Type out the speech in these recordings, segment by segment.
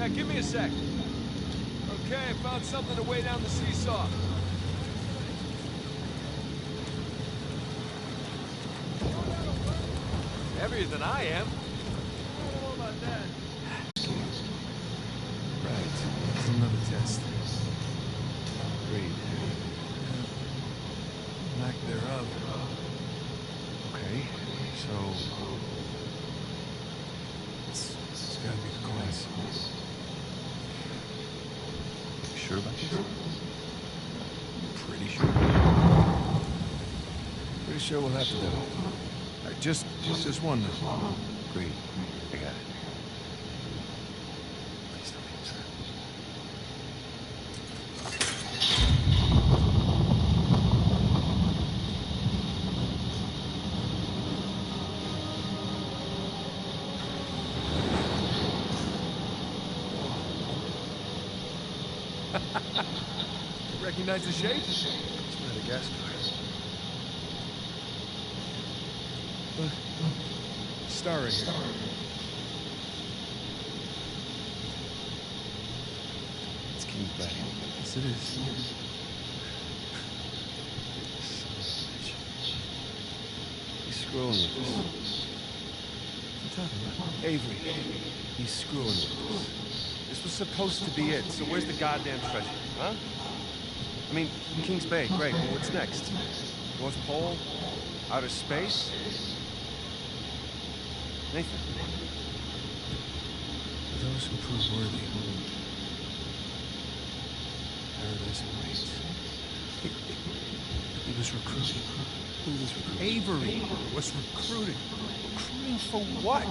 Yeah, give me a sec. Okay, I found something to weigh down the seesaw. Heavier than I am. I don't know about that. Right. It's another test. Read. Lack thereof. Okay, so... It's gotta be the coins. You sure about this? Pretty sure. Pretty sure we'll have to do it. Just one though. Agreed. I got it. Please don't leave, sir. Recognize the shape? It's Madagascar. Look. Star right here. It's King's Bay. Yes, it is. He's screwing with us. What are you talking about? Avery. He's screwing with us. This was supposed to be it, so where's the goddamn treasure, huh? I mean, King's Bay, great. Well, what's next? North Pole? Outer space? Nathan. For those who prove worthy, paradise awaits. He was recruiting. Who was recruiting? Avery was recruiting. Recruiting for what?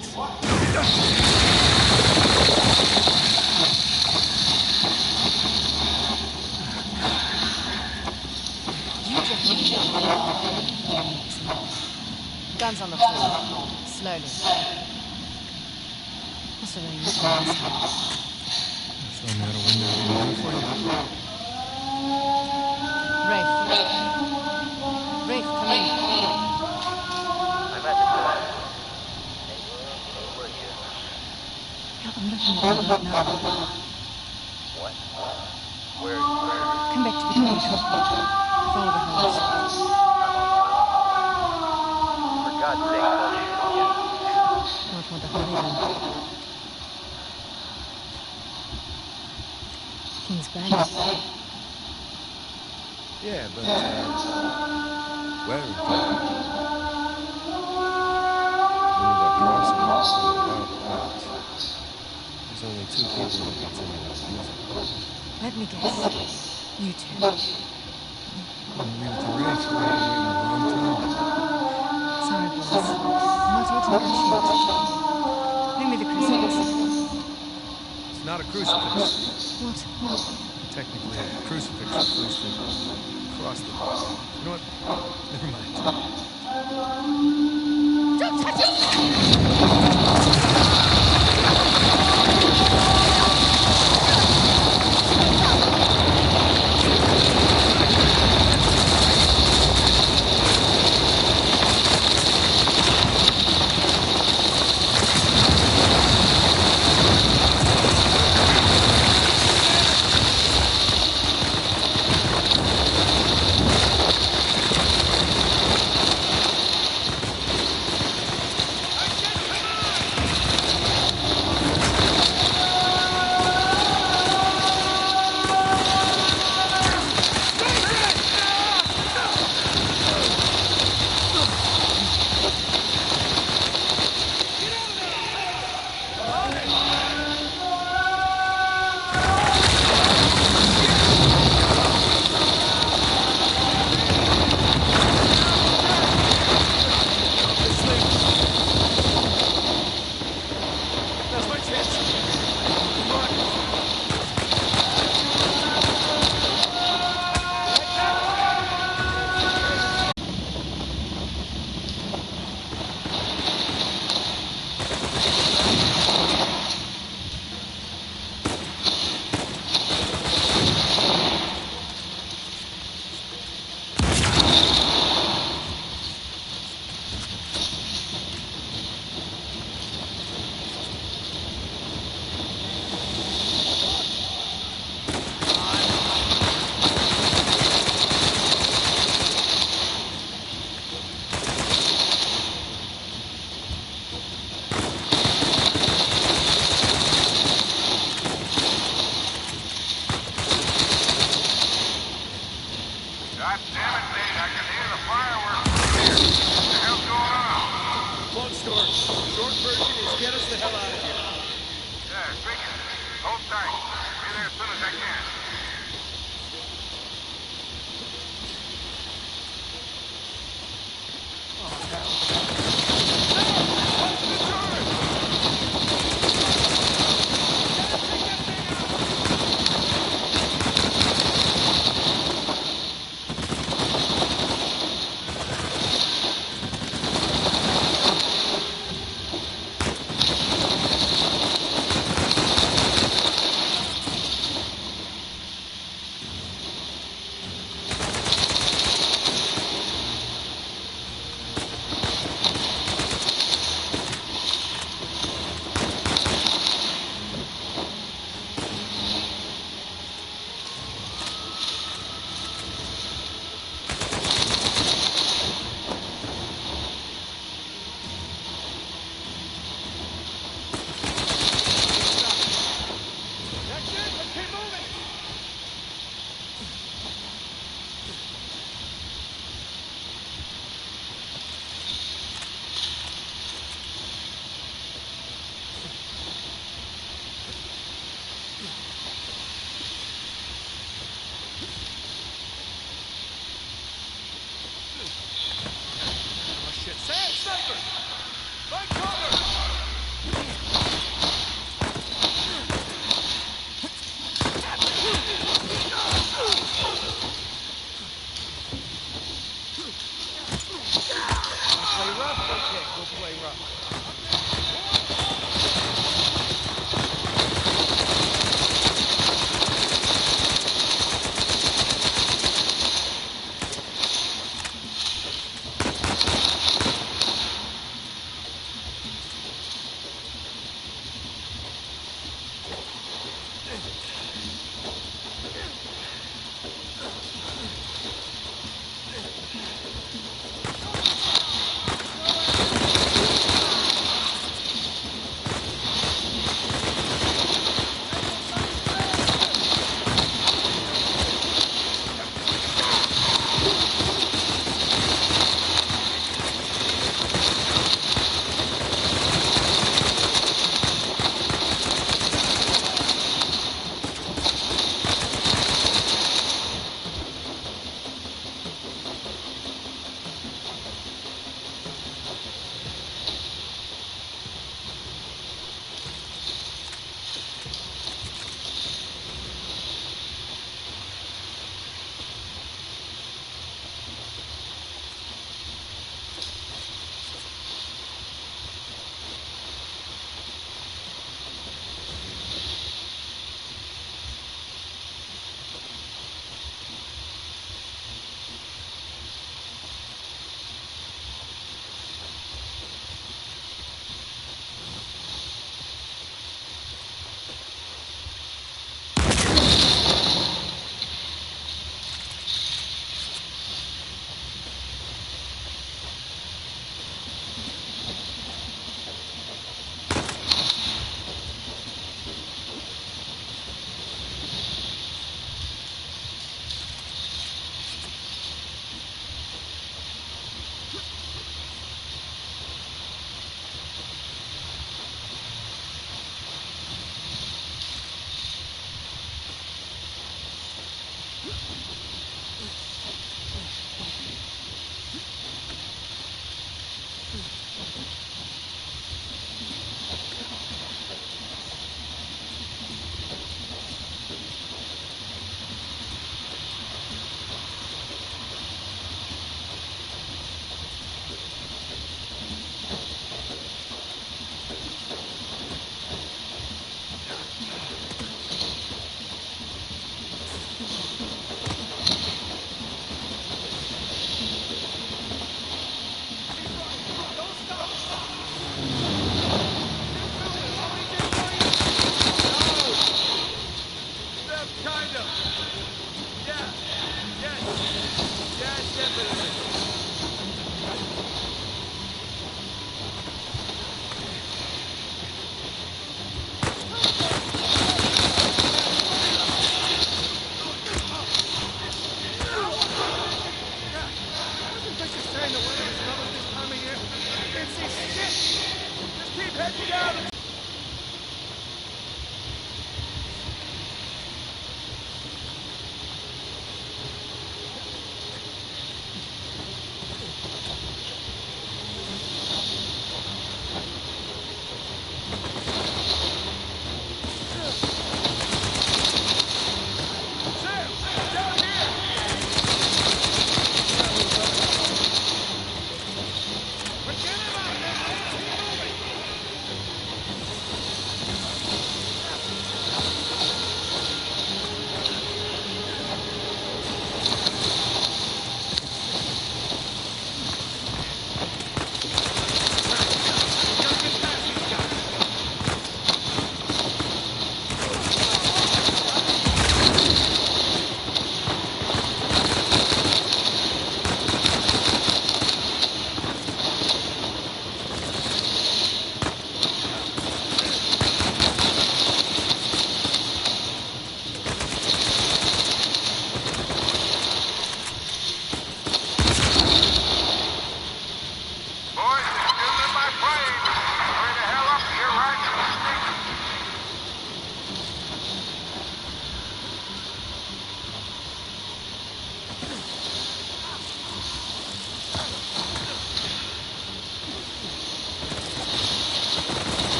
Guns on the floor. Slowly. What's the name of this time? Show me out a window for you. Rafe. Rafe, come in. I'm at the door. Where are you? Yeah, I'm looking at you right now. What? Where? Come back to the computer. Follow the house. For God's sake, don't shoot again. Don't want to hurry then. King's Bay. Yeah, but, where in town? Only that crossing. There's only 2 people that gets in there. Let me guess. You two. I'm gonna leave it to Rafe. We're waiting a long time. Sorry, boys. I'm not here to negotiate. Bring me the crucifix. It's not a crucifix. What? Technically, a crucifix refers to cross the cross. You know what? Never mind. Don't touch it! Hold tight. Be there as soon as I can.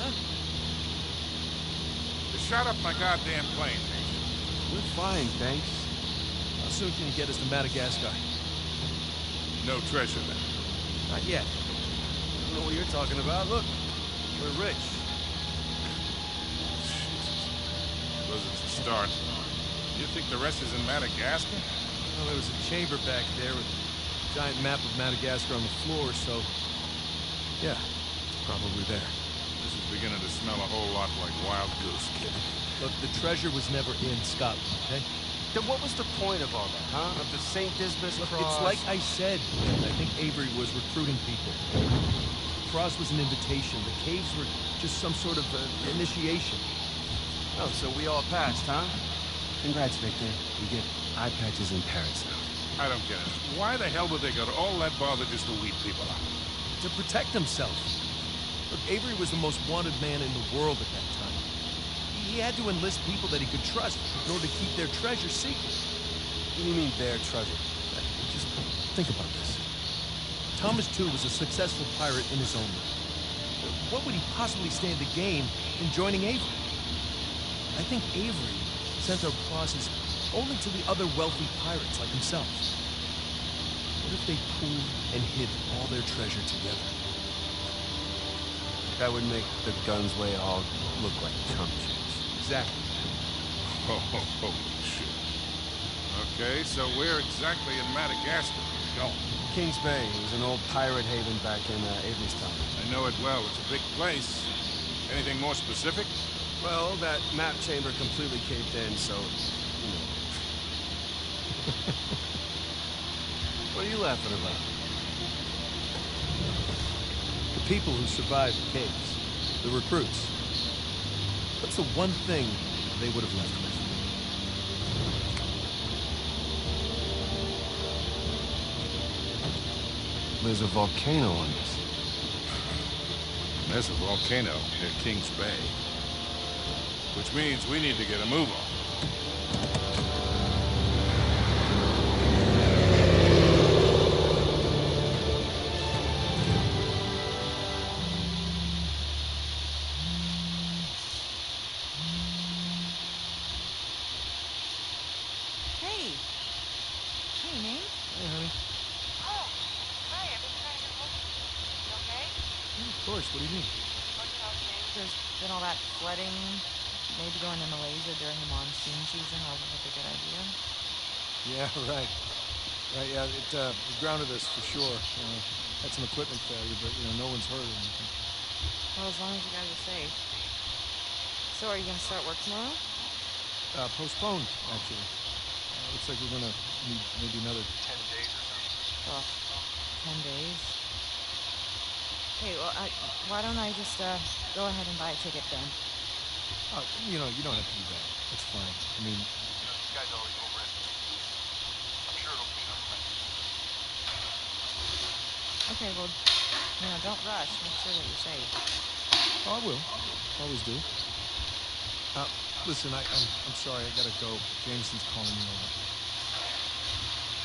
huh? They shot up my goddamn plane, Major. We're fine, thanks. How soon can you get us to Madagascar? No treasure then. Not yet. I don't know what you're talking about. Look, we're rich. Jesus. Suppose it's a start. You think the rest is in Madagascar? Well, there was a chamber back there with a giant map of Madagascar on the floor, so... yeah, it's probably there. This is beginning to smell a whole lot like Wild Goose, kid. Look, the treasure was never in Scotland, okay? Then what was the point of all that, huh? Of the St. Dismas Look, cross? it's like I said, I think Avery was recruiting people. The cross was an invitation. The caves were just some sort of initiation. Oh, so we all passed, huh? Congrats, Victor. You get eye patches in Paris now. I don't get it. Why the hell would they go to all that bother just to weed people out? To protect himself. Look, Avery was the most wanted man in the world at that time. He had to enlist people that he could trust in order to keep their treasure secret. What do you mean, their treasure? Just think about this. Thomas, too, was a successful pirate in his own right. What would he possibly stand to gain from joining Avery? I think Avery sent out crosses only to the other wealthy pirates like himself. What if they pooled and hid all their treasure together? That would make the Gunsway all look like chump change. Exactly. Oh, holy shit. Okay, so where exactly in Madagascar are we going? Kings Bay. It was an old pirate haven back in Avery's time. I know it well. It's a big place. Anything more specific? Well, that map chamber completely caved in, so, you know. What are you laughing about? The people who survived the caves. The recruits. What's the one thing they would have left with? There's a volcano on this. There's a volcano near Kings Bay. Which means we need to get a move on. Hey. Hey, Nate. Hey, honey. Oh, hi, I've been trying to get hold of you. You okay? Yeah, of course. What do you mean? Well, you know, There's been all that flooding. Maybe going to Malaysia during the monsoon season wasn't such a good idea. Yeah, right. Right, yeah, it grounded us for sure. Had some equipment failure, but, no one's hurt or anything. Well, as long as you guys are safe. So are you going to start work tomorrow? Postponed, actually. Looks like we're gonna need maybe another 10 days or something. Ugh, 10 days. Okay, well, why don't I just go ahead and buy a ticket then? Oh, you don't have to do that. That's fine. I mean, These guys always overestimate me. I'm sure it'll be enough time. Okay, well, don't rush. Make sure that you're safe. oh, I will. Always do. Listen, I'm sorry. I gotta go. Jameson's calling me over.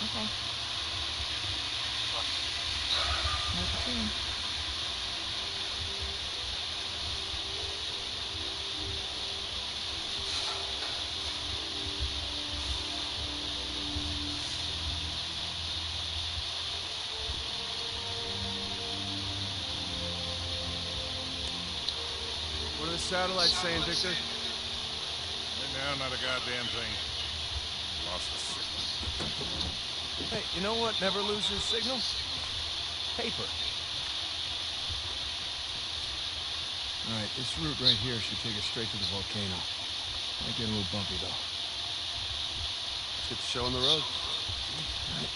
Okay. Love you too. What are the satellites saying, Victor? Right now, not a goddamn thing. Lost the signal. Hey, you know what never loses signal? Paper. All right, this route right here should take us straight to the volcano. Might get a little bumpy, though. Let's get the show on the road. All right.